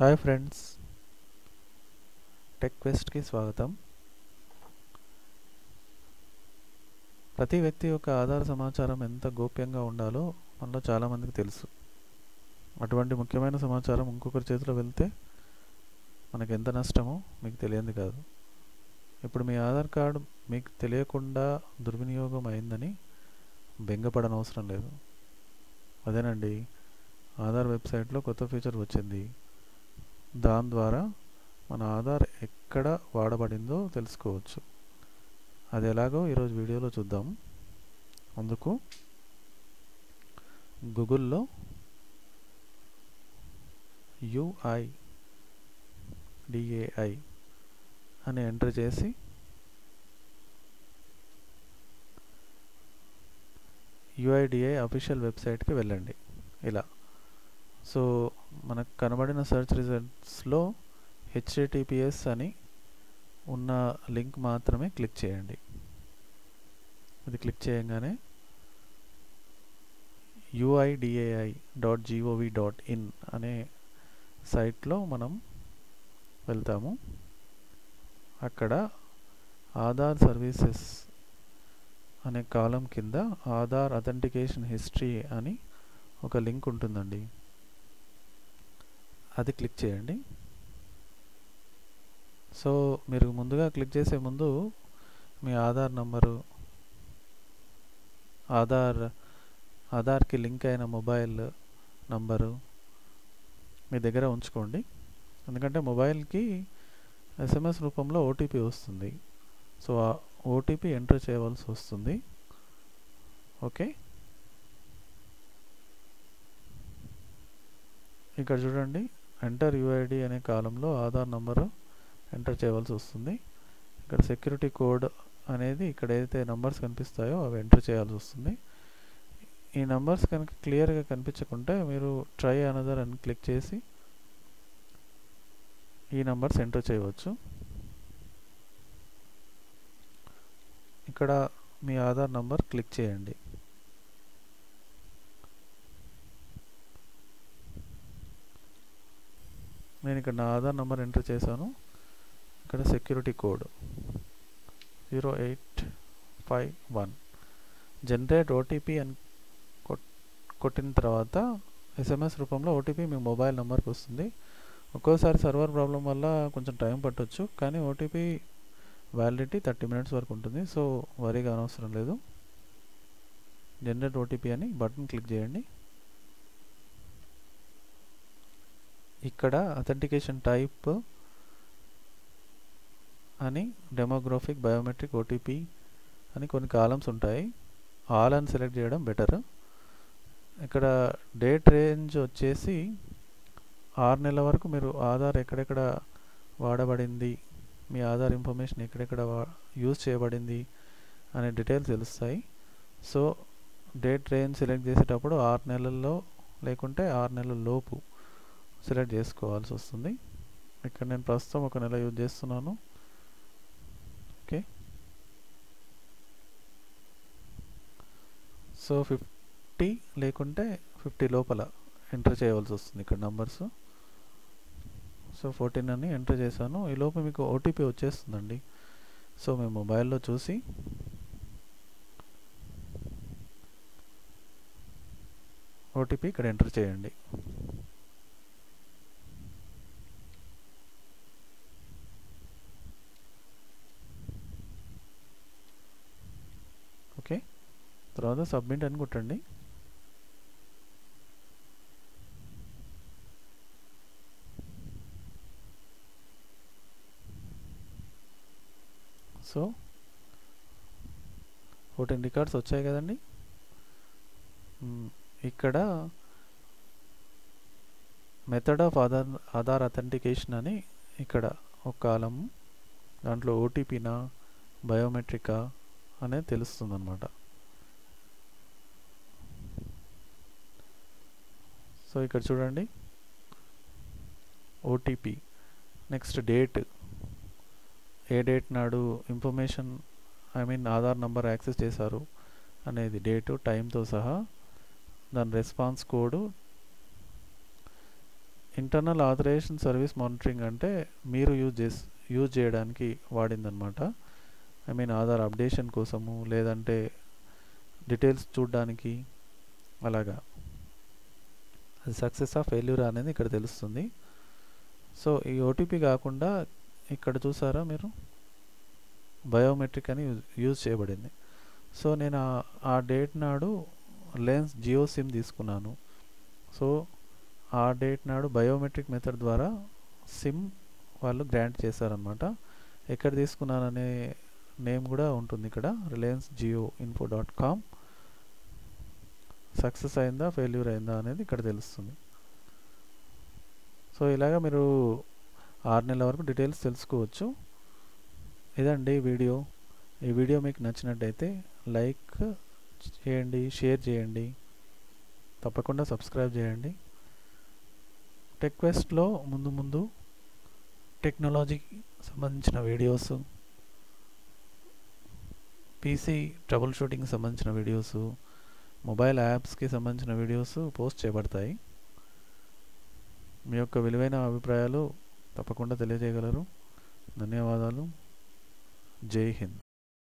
Hi friends, tech క్వెస్ట్కి స్వాగతం. ప్రతి వ్యక్తి యొక్క ఆధార్ సమాచారం ఎంత గోప్యంగా ఉండాలో మనలో చాలామందికి తెలుసు. అటువంటి ముఖ్యమైన సమాచారం ఇంకొకరి చేతిలో వెళ్తే మనకు ఎంత నష్టమో మీకు తెలియంది కాదు. ఇప్పుడు మీ ఆధార్ కార్డు మీకు తెలియకుండా దుర్వినియోగం అయిందని బెంగపడనవసరం లేదు. అదేనండి, ఆధార్ వెబ్సైట్లో కొత్త ఫీచర్ వచ్చింది. దాని ద్వారా మన ఆధార్ ఎక్కడ వాడబడిందో తెలుసుకోవచ్చు. అది ఎలాగో ఈరోజు వీడియోలో చూద్దాం. అందుకు గూగుల్లో UIDAI అని ఎంటర్ చేసి UIDAI అఫీషియల్ వెబ్సైట్కి వెళ్ళండి. ఇలా సో మనకు కనబడిన సెర్చ్ రిజల్ట్స్లో HTTPS అని ఉన్న లింక్ మాత్రమే క్లిక్ చేయండి. అది క్లిక్ చేయగానే uidai.gov.in అనే సైట్లో మనం వెళ్తాము. అక్కడ ఆధార్ సర్వీసెస్ అనే కాలం కింద ఆధార్ అథెంటికేషన్ హిస్టరీ అని ఒక లింక్ ఉంటుందండి. అది క్లిక్ చేయండి. సో మీరు ముందుగా క్లిక్ చేసే ముందు మీ ఆధార్ నంబరు, ఆధార్కి లింక్ అయిన మొబైల్ నంబరు మీ దగ్గర ఉంచుకోండి. ఎందుకంటే మొబైల్కి SMS రూపంలో OTP వస్తుంది. సో ఆ OTP ఎంటర్ చేయవలసి వస్తుంది. ఓకే, ఇక్కడ చూడండి, ఎంటర్ UID అనే కాలంలో ఆధార్ నంబరు ఎంటర్ చేయవలసి వస్తుంది. ఇక్కడ సెక్యూరిటీ కోడ్ అనేది ఇక్కడ ఏదైతే నంబర్స్ కనిపిస్తాయో అవి ఎంటర్ చేయాల్సి వస్తుంది. ఈ నంబర్స్ కనుక క్లియర్గా కనిపించకుంటే మీరు ట్రై అనదర్ అని క్లిక్ చేసి ఈ నంబర్స్ ఎంటర్ చేయవచ్చు. ఇక్కడ మీ ఆధార్ నంబర్ క్లిక్ చేయండి. నేను ఇక్కడ నా ఆధార్ నంబర్ ఎంటర్ చేశాను. ఇక్కడ సెక్యూరిటీ కోడ్ 0851 జనరేట్ OTP అని కొట్టిన తర్వాత SMS రూపంలో OTP మీ మొబైల్ నెంబర్కి వస్తుంది. ఒక్కోసారి సర్వర్ ప్రాబ్లం వల్ల కొంచెం టైం పట్టొచ్చు, కానీ OTP వ్యాలిడిటీ 30 minutes వరకు ఉంటుంది. సో వరీగా అనవసరం లేదు. జనరేట్ OTP అని బటన్ క్లిక్ చేయండి. ఇక్కడ అథెంటికేషన్ టైప్ అని డెమోగ్రాఫిక్, బయోమెట్రిక్, OTP అని కొన్ని కాలమ్స్ ఉంటాయి. ఆల్ అని సెలెక్ట్ చేయడం బెటర్. ఇక్కడ డేట్ రేంజ్ వచ్చేసి 6 నెలల వరకు మీరు ఆధార్ ఎక్కడెక్కడ వాడబడింది, మీ ఆధార్ ఇన్ఫర్మేషన్ ఎక్కడెక్కడ యూజ్ చేయబడింది అనే డీటెయిల్స్ తెలుస్తాయి. సో డేట్ రేంజ్ సెలెక్ట్ చేసేటప్పుడు 6 నెలల్లో లేకుంటే 6 నెలల లోపు సెలెక్ట్ చేసుకోవాల్సి వస్తుంది. ఇక్కడ నేను ప్రస్తుతం 1 నెల యూజ్ చేస్తున్నాను. ఓకే, సో 50 లేకుంటే 50 లోపల ఎంటర్ చేయవలసి వస్తుంది ఇక్కడ నంబర్స్. సో 14 అని ఎంటర్ చేశాను. ఈ లోపు మీకు OTP వచ్చేస్తుందండి. సో మీ మొబైల్లో చూసి OTP ఇక్కడ ఎంటర్ చేయండి. ఓకే, తర్వాత సబ్మిట్ అని కొట్టండి. సో 14 రికార్డ్స్ వచ్చాయి కదండి. ఇక్కడ మెథడ్ ఆఫ్ ఆధార్ అథెంటికేషన్ అని ఇక్కడ ఒక కాలం, దాంట్లో OTPనా బయోమెట్రికా అనేది తెలుస్తుంది అన్నమాట. సో ఇక్కడ చూడండి, OTP, నెక్స్ట్ డేట్, ఏ డేట్ నాడు ఇన్ఫర్మేషన్ ఆధార్ నంబర్ యాక్సెస్ చేశారు అనేది డేటు, టైంతో సహా, దాని response code, internal authorisation service monitoring అంటే మీరు యూజ్ చేయడానికి వాడిందనమాట. ఐ మీన్ ఆధార్ అప్డేషన్ కోసము, లేదంటే డీటెయిల్స్ చూడడానికి, అలాగా అది సక్సెస్ ఆ ఫెయిల్యూర్ అనేది ఇక్కడ తెలుస్తుంది. సో ఈ ఓటీపీ కాకుండా ఇక్కడ చూసారా మీరు, బయోమెట్రిక్ అని యూజ్ చేయబడింది. సో నేను ఆ డేట్ నాడు రిలయన్స్ జియో సిమ్ తీసుకున్నాను. సో ఆ డేట్ నాడు బయోమెట్రిక్ మెథడ్ ద్వారా సిమ్ వాళ్ళు గ్రాంట్ చేశారనమాట. ఎక్కడ తీసుకున్నాననే నేమ్ కూడా ఉంటుంది ఇక్కడ, reliancejioinfo.com. సక్సెస్ అయిందా ఫెయిల్యూర్ అయిందా అనేది ఇక్కడ తెలుస్తుంది. సో ఇలాగా మీరు 6 నెలల వరకు డీటెయిల్స్ తెలుసుకోవచ్చు. ఇదండి వీడియో. ఈ వీడియో మీకు నచ్చినట్టయితే లైక్ చేయండి, షేర్ చేయండి, తప్పకుండా సబ్స్క్రైబ్ చేయండి. టెక్వెస్ట్లో ముందు టెక్నాలజీకి సంబంధించిన వీడియోస్, పీసీ ట్రబుల్ షూటింగ్కి సంబంధించిన వీడియోస్, మొబైల్ యాప్స్కి సంబంధించిన వీడియోస్ పోస్ట్ చేయబడతాయి. మీ యొక్క విలువైన అభిప్రాయాలు తప్పకుండా తెలియజేయగలరు. ధన్యవాదాలు. జై హింద్.